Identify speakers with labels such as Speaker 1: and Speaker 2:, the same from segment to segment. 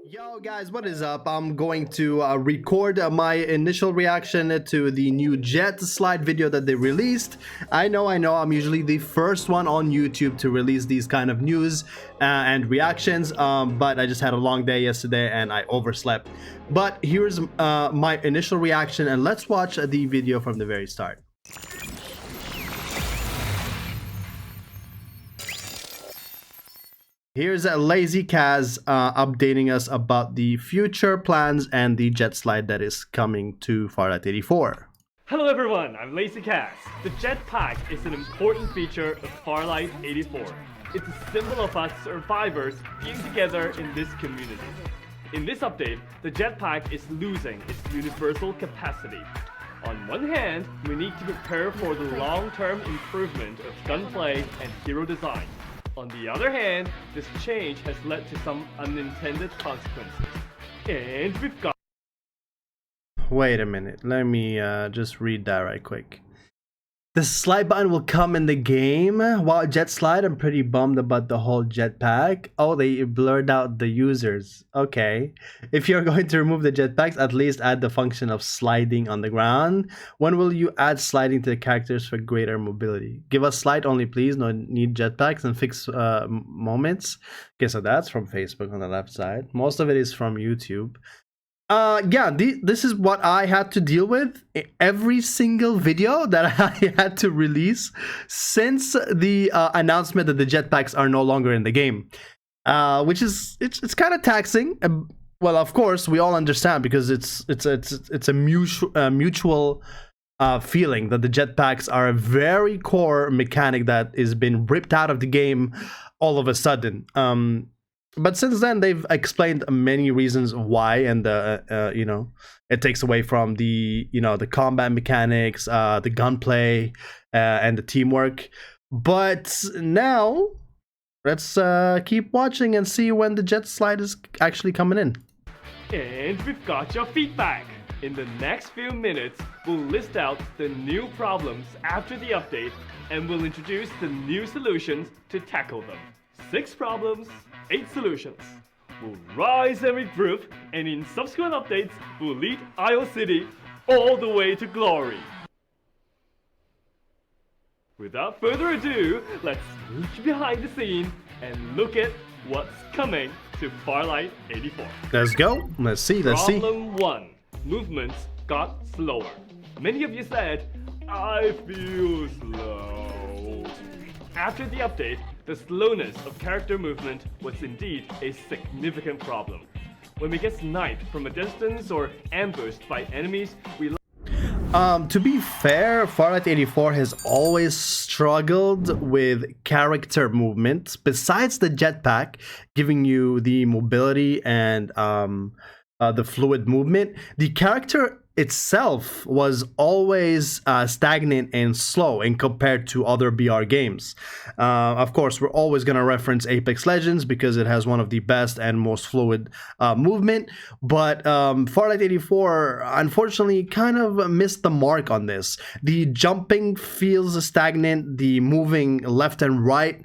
Speaker 1: Yo guys, what is up? I'm going to record my initial reaction to the new JetSlide video that they released. I know, I'm usually the first one on YouTube to release these kind of news and reactions, but I just had a long day yesterday and I overslept. But here's my initial reaction, and let's watch the video from the very start. Here's a Lazy Kaz updating us about the future plans and the JetSlide that is coming to Farlight 84.
Speaker 2: Hello everyone, I'm Lazy Kaz. The jetpack is an important feature of Farlight 84. It's a symbol of us survivors being together in this community. In this update, the jetpack is losing its universal capacity. On one hand, we need to prepare for the long-term improvement of gunplay and hero design. On the other hand, this change has led to some unintended consequences. And we've got...
Speaker 1: Wait a minute, let me just read that right quick. The slide button will come in the game. Wow, JetSlide, I'm pretty bummed about the whole jetpack. Oh, they blurred out the users. Okay. If you're going to remove the jetpacks, at least add the function of sliding on the ground. When will you add sliding to the characters for greater mobility? Give us slide only, please. No need jetpacks and fix moments. Okay, so that's from Facebook on the left side. Most of it is from YouTube. Yeah, this is what I had to deal with every single video that I had to release since the announcement that the jetpacks are no longer in the game, which is it's kind of taxing. Well, of course, we all understand because it's a mutual feeling that the jetpacks are a very core mechanic that is been ripped out of the game all of a sudden. But since then, they've explained many reasons why, and you know, it takes away from the the combat mechanics, the gunplay, and the teamwork. But now, let's keep watching and see when the JetSlide is actually coming in.
Speaker 2: And we've got your feedback. In the next few minutes, we'll list out the new problems after the update, and we'll introduce the new solutions to tackle them. 6 problems, 8 solutions. We'll rise every group, and in subsequent updates, we'll lead Isle City all the way to glory. Without further ado, let's look behind the scene and look at what's coming to Farlight 84.
Speaker 1: Let's go. Let's see.
Speaker 2: Problem 1. Movements got slower. Many of you said, I feel slow. After the update, the slowness of character movement was indeed a significant problem. When we get sniped from a distance or ambushed by enemies, we...
Speaker 1: To be fair, Farlight 84 has always struggled with character movement. Besides the jetpack giving you the mobility and the fluid movement, the character itself was always stagnant and slow in compared to other BR games. Of course, we're always going to reference Apex Legends because it has one of the best and most fluid movement, but Farlight 84 unfortunately kind of missed the mark on this. The jumping feels stagnant, the moving left and right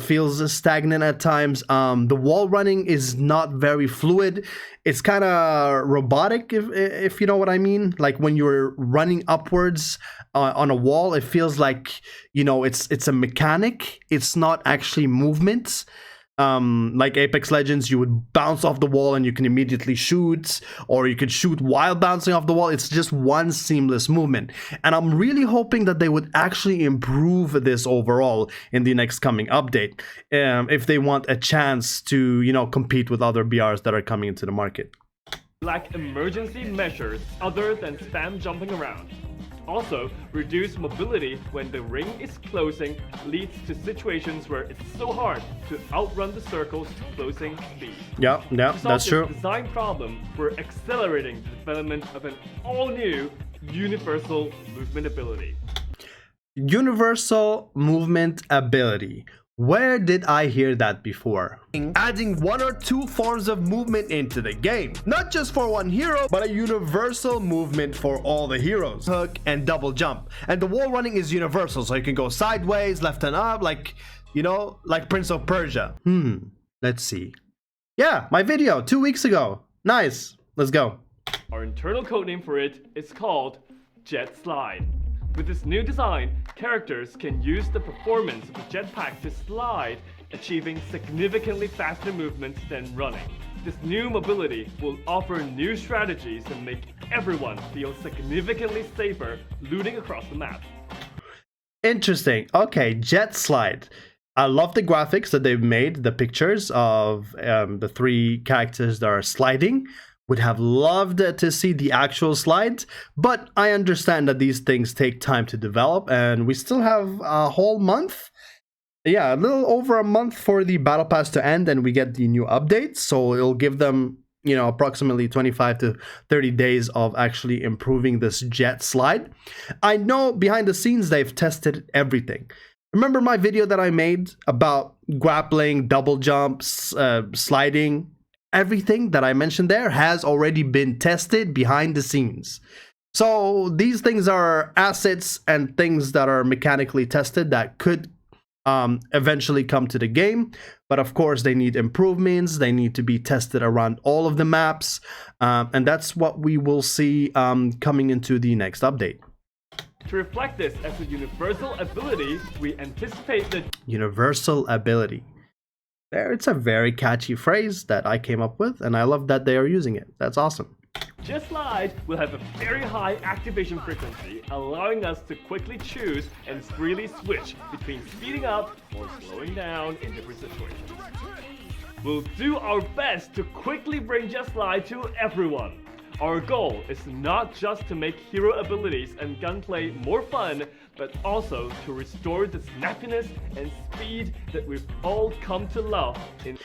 Speaker 1: feels stagnant at times. The wall running is not very fluid. It's kind of robotic, if you know what I mean. Like when you're running upwards on a wall, it feels like, you know, it's a mechanic. It's not actually movement. Like Apex Legends, you would bounce off the wall and you can immediately shoot, or you could shoot while bouncing off the wall. It's just one seamless movement. And I'm really hoping that they would actually improve this overall in the next coming update, if they want a chance to, you know, compete with other BRs that are coming into the market.
Speaker 2: Lack emergency measures other than spam jumping around. Also, reduced mobility when the ring is closing leads to situations where it's so hard to outrun the circle's closing speed.
Speaker 1: Yeah, that's true.
Speaker 2: To solve this design problem, we're accelerating the development of an all-new universal movement ability.
Speaker 1: Universal movement ability. Where did I hear that before? Adding 1 or 2 forms of movement into the game. Not just for one hero, but a universal movement for all the heroes. Hook and double jump. And the wall running is universal, so you can go sideways, left and up, like, you know, like Prince of Persia. Let's see. Yeah, my video 2 weeks ago. Nice. Let's go.
Speaker 2: Our internal codename for it is called JetSlide. With this new design, characters can use the performance of the jetpack to slide, achieving significantly faster movements than running. This new mobility will offer new strategies and make everyone feel significantly safer looting across the map.
Speaker 1: Interesting. Okay, JetSlide. I love the graphics that they've made, the pictures of the 3 characters that are sliding. Would have loved to see the actual slides, but I understand that these things take time to develop, and we still have a whole month. Yeah, a little over a month for the battle pass to end, and we get the new updates. So it'll give them, you know, approximately 25 to 30 days of actually improving this JetSlide. I know behind the scenes they've tested everything. Remember my video that I made about grappling, double jumps, sliding? Everything that I mentioned there has already been tested behind the scenes. So these things are assets and things that are mechanically tested that could eventually come to the game. But of course, they need improvements. They need to be tested around all of the maps. And that's what we will see coming into the next update.
Speaker 2: To reflect this as a universal ability, we anticipate the
Speaker 1: universal ability. There, it's a very catchy phrase that I came up with, and I love that they are using it. That's awesome.
Speaker 2: JetSlide will have a very high activation frequency, allowing us to quickly choose and freely switch between speeding up or slowing down in different situations. We'll do our best to quickly bring JetSlide to everyone. Our goal is not just to make hero abilities and gunplay more fun, but also to restore the snappiness and speed that we've all come to love in.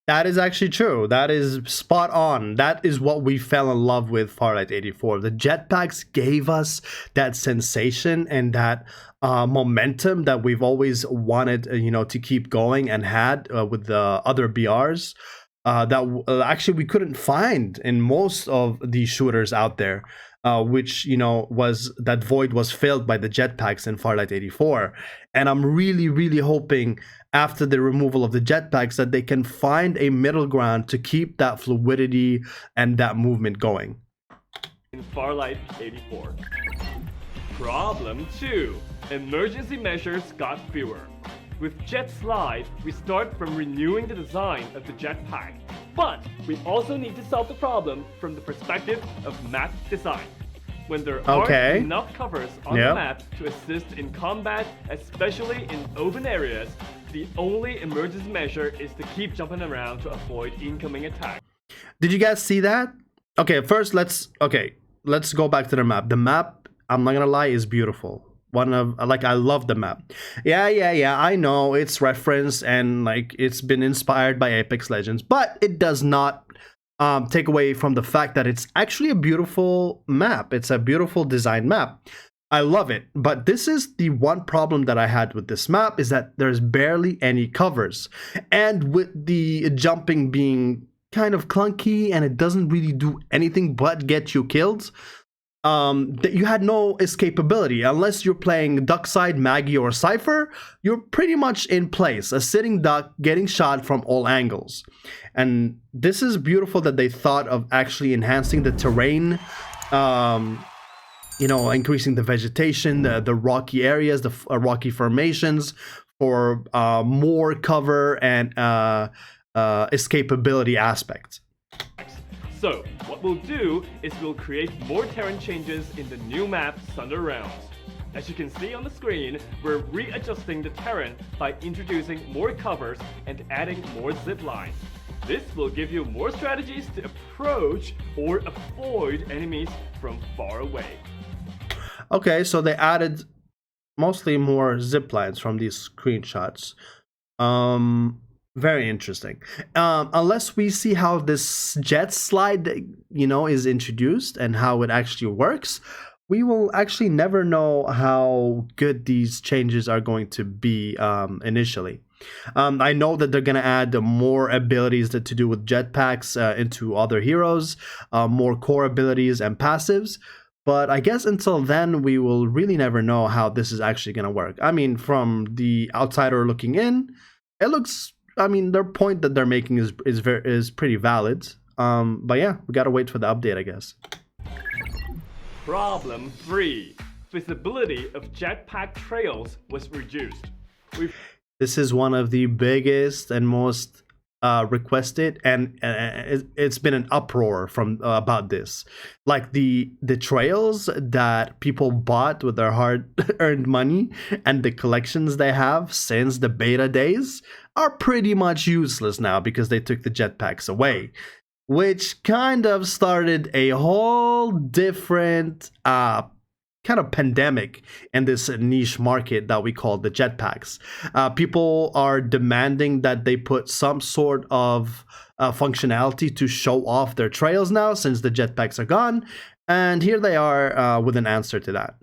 Speaker 1: That is actually true. That is spot on. That is what we fell in love with Farlight 84. The jetpacks gave us that sensation and that momentum that we've always wanted, to keep going and had with the other BRs. That actually we couldn't find in most of the shooters out there, which was that void was filled by the jetpacks in Farlight 84. And I'm really hoping after the removal of the jetpacks that they can find a middle ground to keep that fluidity and that movement going.
Speaker 2: In Farlight 84. Problem 2. Emergency measures got fewer. With JetSlide, we start from renewing the design of the jetpack, but we also need to solve the problem from the perspective of map design. When there aren't enough covers on the map to assist in combat, especially in open areas, the only emergency measure is to keep jumping around to avoid incoming attack.
Speaker 1: Did you guys see that? Okay, first let's go back to the map. The map, I'm not gonna lie, is beautiful. I love the map. Yeah, I know it's referenced and it's been inspired by Apex Legends, but it does not take away from the fact that it's actually a beautiful map. It's a beautiful design map. I love it, but this is the one problem that I had with this map, is that there's barely any covers, and with the jumping being kind of clunky and it doesn't really do anything but get you killed. That you had no escapability unless you're playing Duckside, Maggie, or Cypher. You're pretty much in place, a sitting duck getting shot from all angles. And this is beautiful that they thought of actually enhancing the terrain, increasing the vegetation, the rocky areas, the rocky formations for more cover and escapability aspects.
Speaker 2: So, what we'll do is we'll create more terrain changes in the new map, Thunder Realms. As you can see on the screen, we're readjusting the terrain by introducing more covers and adding more zip lines. This will give you more strategies to approach or avoid enemies from far away.
Speaker 1: Okay, so they added mostly more zip lines from these screenshots. Very interesting. Unless we see how this JetSlide, is introduced and how it actually works, we will actually never know how good these changes are going to be initially. I know that they're going to add more abilities to do with jetpacks into other heroes, more core abilities and passives. But I guess until then, we will really never know how this is actually going to work. I mean, from the outsider looking in, it looks I mean, their point that they're making is pretty valid. But yeah, we gotta wait for the update, I guess.
Speaker 2: Problem 3. Visibility of jetpack trails was reduced.
Speaker 1: This is one of the biggest and most requested, and it's been an uproar from about this. Like the trails that people bought with their hard-earned money and the collections they have since the beta days are pretty much useless now because they took the jetpacks away, which kind of started a whole different kind of pandemic in this niche market that we call the jetpacks. People are demanding that they put some sort of functionality to show off their trails now since the jetpacks are gone, and here they are with an answer to that.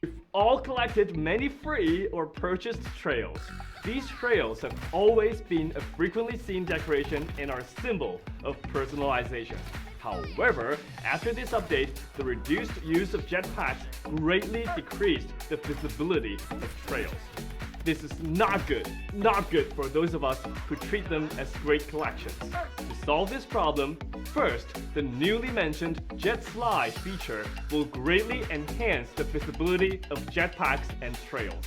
Speaker 2: We've all collected many free or purchased trails. These trails have always been a frequently seen decoration and are a symbol of personalization. However, after this update, the reduced use of jetpacks greatly decreased the visibility of trails. This is not good for those of us who treat them as great collections. To solve this problem, first, the newly mentioned JetSlide feature will greatly enhance the visibility of jetpacks and trails.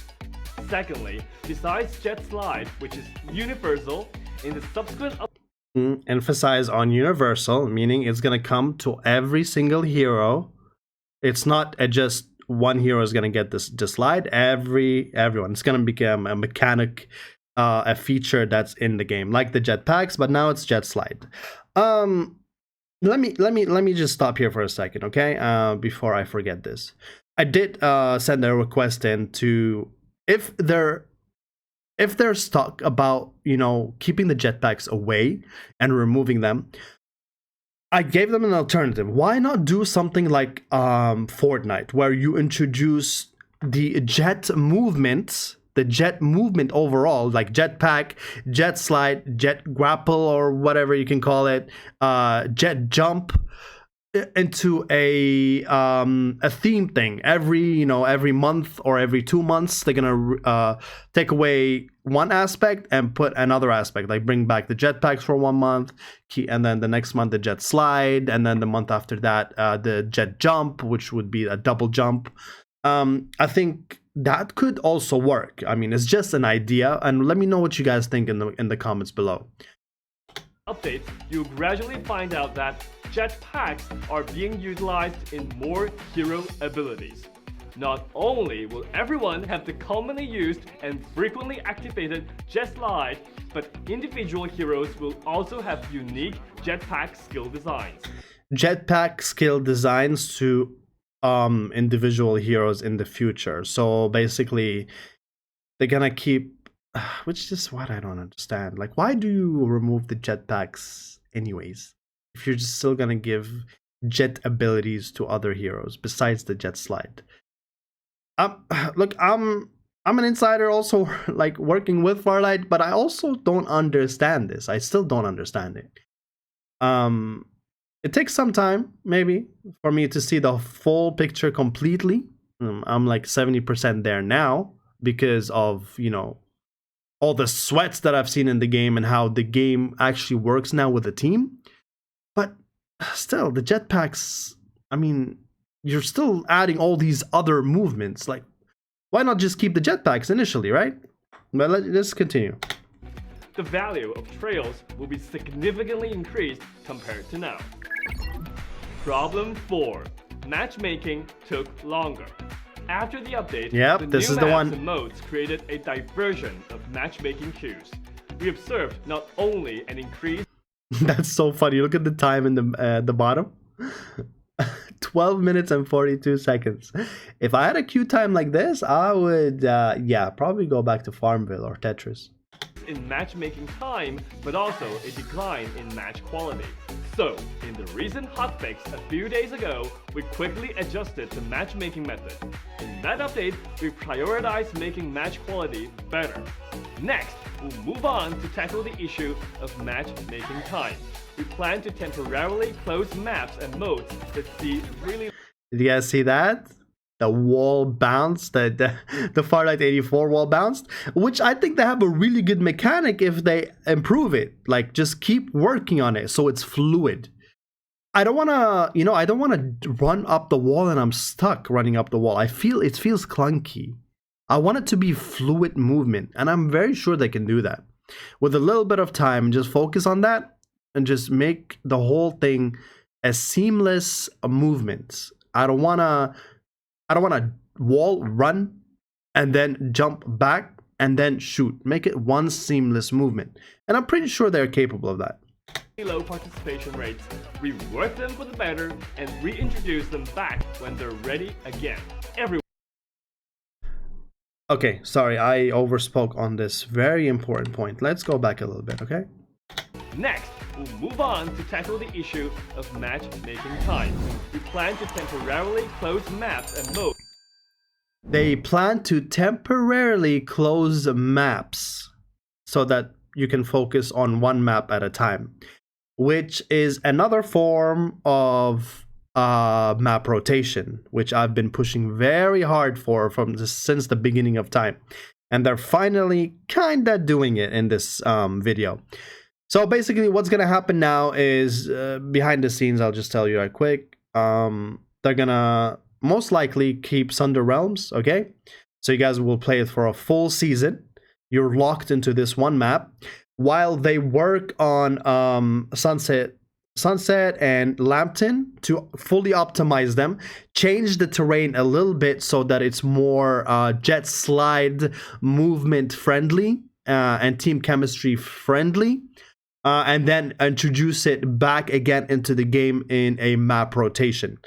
Speaker 2: Secondly, besides JetSlide, which is universal, in the subsequent
Speaker 1: emphasize on universal, meaning it's gonna come to every single hero. It's not just one hero is gonna get this slide. Everyone. It's gonna become a mechanic, a feature that's in the game, like the jetpacks, but now it's JetSlide. Let me just stop here for a second, okay? Before I forget this, I did send a request in to if there's talk about, keeping the jetpacks away and removing them, I gave them an alternative. Why not do something like Fortnite, where you introduce the jet movement overall, like jetpack, jet slide, jet grapple, or whatever you can call it, jet jump, into a theme thing. Every month or every 2 months they're gonna take away one aspect and put another aspect, like bring back the jetpacks for 1 month, and then the next month the jet slide, and then the month after that the jet jump, which would be a double jump. I think that could also work. I mean, it's just an idea, and let me know what you guys think in the comments below.
Speaker 2: Updates, you'll gradually find out that jetpacks are being utilized in more hero abilities. Not only will everyone have the commonly used and frequently activated JetSlide, but individual heroes will also have unique jetpack skill designs. Jetpack
Speaker 1: skill designs to individual heroes in the future. So basically, they're gonna keep, which is what I don't understand. Like, why do you remove the jetpacks anyways if you're just still gonna give jet abilities to other heroes besides the jet slide? Look, I'm an insider also, like, working with Farlight, but I also don't understand this. I still don't understand it. It takes some time, maybe, for me to see the full picture completely. I'm like 70% there now because of, all the sweats that I've seen in the game and how the game actually works now with a team. But still, the jetpacks, I mean, you're still adding all these other movements. Like, why not just keep the jetpacks initially, right? But let's continue.
Speaker 2: The value of trails will be significantly increased compared to now. Problem 4. Matchmaking took longer. After the update, the new maps and modes created a diversion of matchmaking queues. We observed not only an increase...
Speaker 1: That's so funny. Look at the time in the bottom. 12 minutes and 42 seconds. If I had a queue time like this, I would, probably go back to Farmville or Tetris.
Speaker 2: In matchmaking time, but also a decline in match quality. So, in the recent hotfix a few days ago, we quickly adjusted the matchmaking method. In that update, we prioritized making match quality better. Next, we'll move on to tackle the issue of matchmaking time. We plan to temporarily close maps and modes that see really...
Speaker 1: Did you guys see that? the wall bounce, the Farlight 84 wall bounced, which I think they have a really good mechanic if they improve it. Like, just keep working on it so it's fluid. I don't want to, you know, I don't want to run up the wall and I'm stuck running up the wall. I feel it feels clunky. I want it to be fluid movement, and I'm very sure they can do that. With a little bit of time, just focus on that and just make the whole thing a seamless movement. I don't want to wall run and then jump back and then shoot. Make it one seamless movement. And I'm pretty sure they're capable of that.
Speaker 2: Low participation rates, rework them for the better, and reintroduce them back when they're ready again.
Speaker 1: Okay, sorry, I overspoke on this very important point. Let's go back a little bit, okay?
Speaker 2: Next, we'll move on to tackle the issue of matchmaking time. We plan to temporarily close maps and modes.
Speaker 1: They plan to temporarily close maps so that you can focus on one map at a time, which is another form of map rotation, which I've been pushing very hard for since the beginning of time, and they're finally kind of doing it in this video. So basically what's gonna happen now is behind the scenes, I'll just tell you right quick, they're gonna most likely keep Sunder Realms, okay? So you guys will play it for a full season. You're locked into this one map while they work on Sunset and Lambton to fully optimize them, change the terrain a little bit so that it's more JetSlide movement friendly and team chemistry friendly, and then introduce it back again into the game in a map rotation.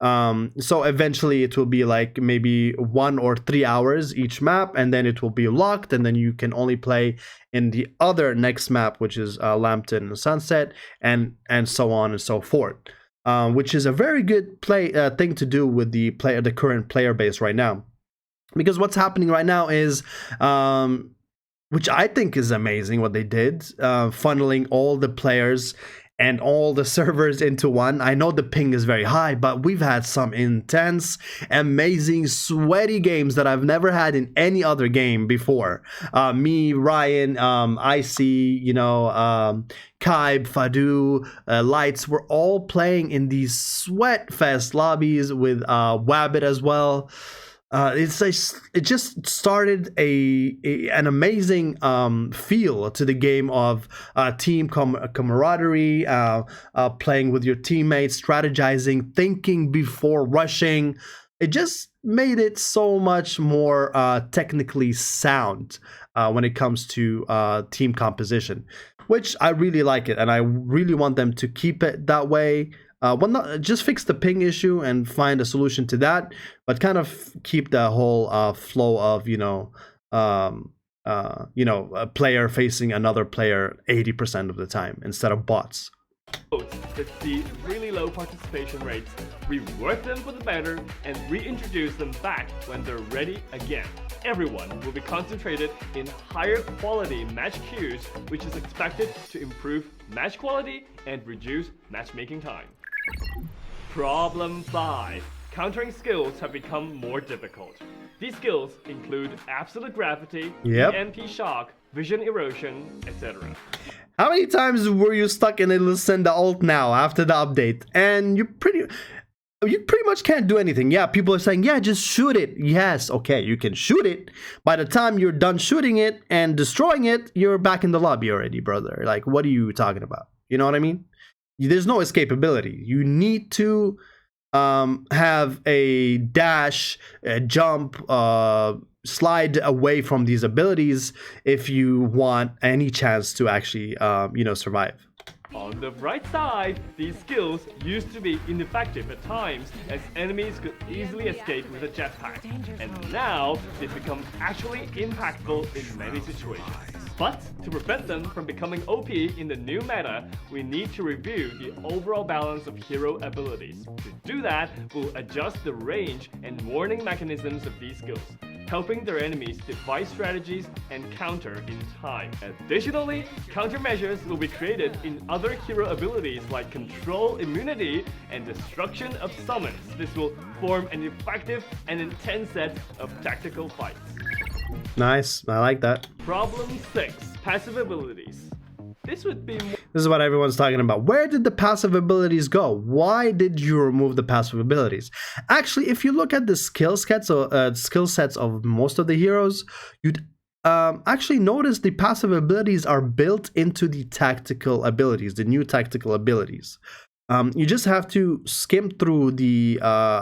Speaker 1: So eventually it will be like maybe 1 or 3 hours each map, and then it will be locked, and then you can only play in the other next map, which is Lambton and Sunset, and so on and so forth, which is a very good thing to do with the current player base right now. Because what's happening right now is, which I think is amazing what they did, funneling all the players and all the servers into one. I know the ping is very high, but we've had some intense, amazing, sweaty games that I've never had in any other game before. Me, Ryan, IC, you know, Kaib, Fadu, Lights, were all playing in these sweat fest lobbies with Wabbit as well. It just started an amazing feel to the game of team camaraderie, playing with your teammates, strategizing, thinking before rushing. It just made it so much more technically sound when it comes to team composition, which I really like it, and I really want them to keep it that way. Well, not just fix the ping issue and find a solution to that, but kind of keep the whole flow of a player facing another player 80% of the time instead of bots.
Speaker 2: That see really low participation rates, rework them for the better, and reintroduce them back when they're ready again. Everyone will be concentrated in higher quality match queues, which is expected to improve match quality and reduce matchmaking time. Problem 5. Countering skills have become more difficult. These skills include absolute gravity, EMP shock, vision erosion, etc.
Speaker 1: How many times were you stuck in a send the ult now after the update, and you pretty much can't do anything? Yeah, people are saying, yeah, just shoot it. Yes, okay, you can shoot it. By the time you're done shooting it and destroying it, you're back in the lobby already, brother. Like, what are you talking about? You know what I mean? There's no escapability. You need to have a dash, a jump, slide away from these abilities if you want any chance to actually, survive.
Speaker 2: On the bright side, these skills used to be ineffective at times as enemies could easily escape with a jetpack, and now they've become actually impactful in many situations. But to prevent them from becoming OP in the new meta, we need to review the overall balance of hero abilities. To do that, we'll adjust the range and warning mechanisms of these skills. helping their enemies devise strategies and counter in time. Additionally, countermeasures will be created in other hero abilities like control immunity and destruction of summons. This will form an effective and intense set of tactical fights.
Speaker 1: Nice, I like that.
Speaker 2: Problem 6. Passive abilities. This would be more
Speaker 1: This is what everyone's talking about. Where did the passive abilities go? Why did you remove the passive abilities? Actually, if you look at the skill sets of most of the heroes, you'd actually notice the passive abilities are built into the tactical abilities, the new tactical abilities. You just have to skim through the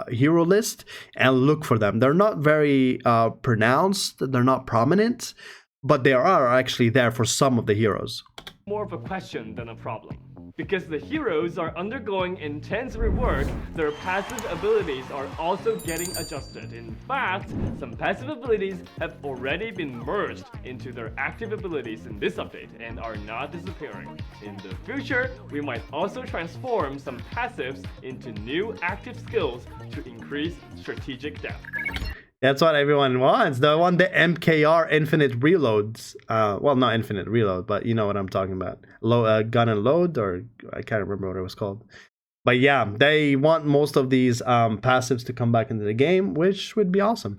Speaker 1: hero list and look for them. They're not very pronounced, they're not prominent, but they are actually there for some of the heroes.
Speaker 2: more of a question than a problem. Because the heroes are undergoing intense rework, their passive abilities are also getting adjusted. In fact, some passive abilities have already been merged into their active abilities in this update and are not disappearing. In the future, we might also transform some passives into new active skills to increase strategic depth.
Speaker 1: That's what everyone wants. The MKR infinite reloads. Well, not infinite reload, but you know what I'm talking about. Gun and load, or I can't remember what it was called. But yeah, they want most of these passives to come back into the game, which would be awesome.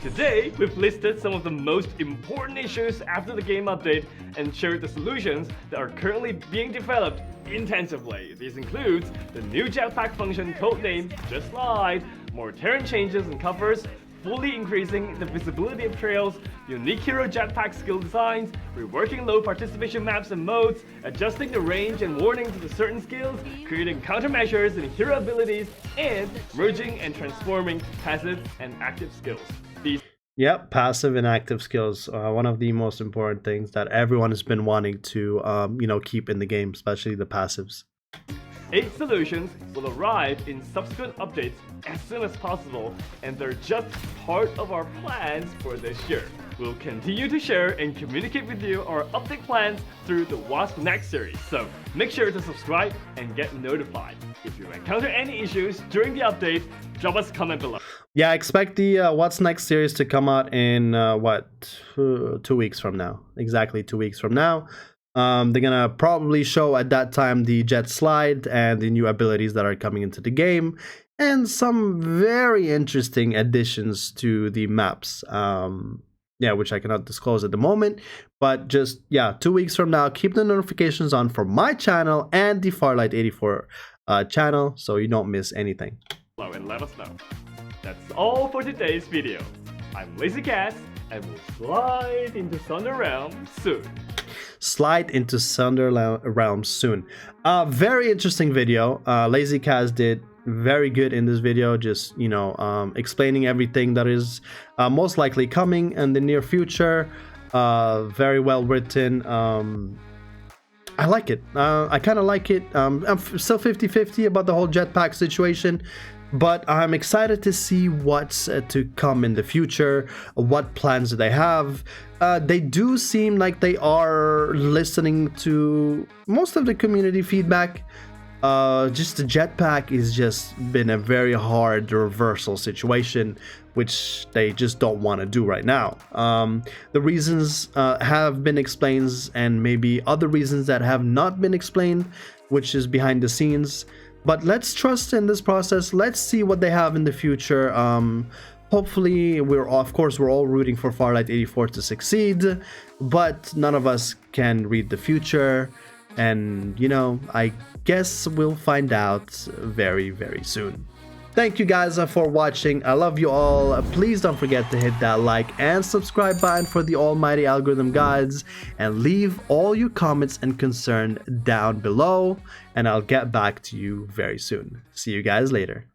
Speaker 2: Today, we've listed some of the most important issues after the game update and shared the solutions that are currently being developed intensively. These include the new jetpack function codenamed JetSlide, more terrain changes and covers, fully increasing the visibility of trails, unique hero jetpack skill designs, reworking low participation maps and modes, adjusting the range and warnings to certain skills, creating countermeasures in hero abilities, and merging and transforming passive and active skills.
Speaker 1: Yep, passive and active skills, one of the most important things that everyone has been wanting to, keep in the game, especially the passives.
Speaker 2: 8 solutions will arrive in subsequent updates as soon as possible, and they're just part of our plans for this year. We'll continue to share and communicate with you our update plans through the What's Next series, so make sure to subscribe and get notified. If you encounter any issues during the update, drop us a comment below.
Speaker 1: Yeah, expect the What's Next series to come out in 2 weeks from now. Exactly 2 weeks from now. They're gonna probably show at that time the JetSlide and the new abilities that are coming into the game, and some very interesting additions to the maps. Which I cannot disclose at the moment, but just 2 weeks from now, keep the notifications on for my channel and the Farlight 84 channel so you don't miss anything.
Speaker 2: And let us know. That's all for today's video. I'm LazyCast, and we'll slide into Thunder Realm soon.
Speaker 1: Slide into Thunder Realm soon. Very interesting video. LazyCast did very good in this video, just explaining everything that is most likely coming in the near future. Very well written. I like it. I kind of like it. I'm still 50-50 about the whole jetpack situation, but I'm excited to see what's to come in the future. What plans do they have? They do seem like they are listening to most of the community feedback. Just the jetpack is just been a very hard reversal situation, which they just don't want to do right now. The reasons have been explained, and maybe other reasons that have not been explained, which is behind the scenes. But let's trust in this process. Let's see what they have in the future. Hopefully, we're all rooting for Farlight 84 to succeed, but none of us can read the future. And, I guess we'll find out very, very soon. Thank you guys for watching. I love you all. Please don't forget to hit that like and subscribe button for the almighty algorithm guides, and leave all your comments and concern down below, and I'll get back to you very soon. See you guys later.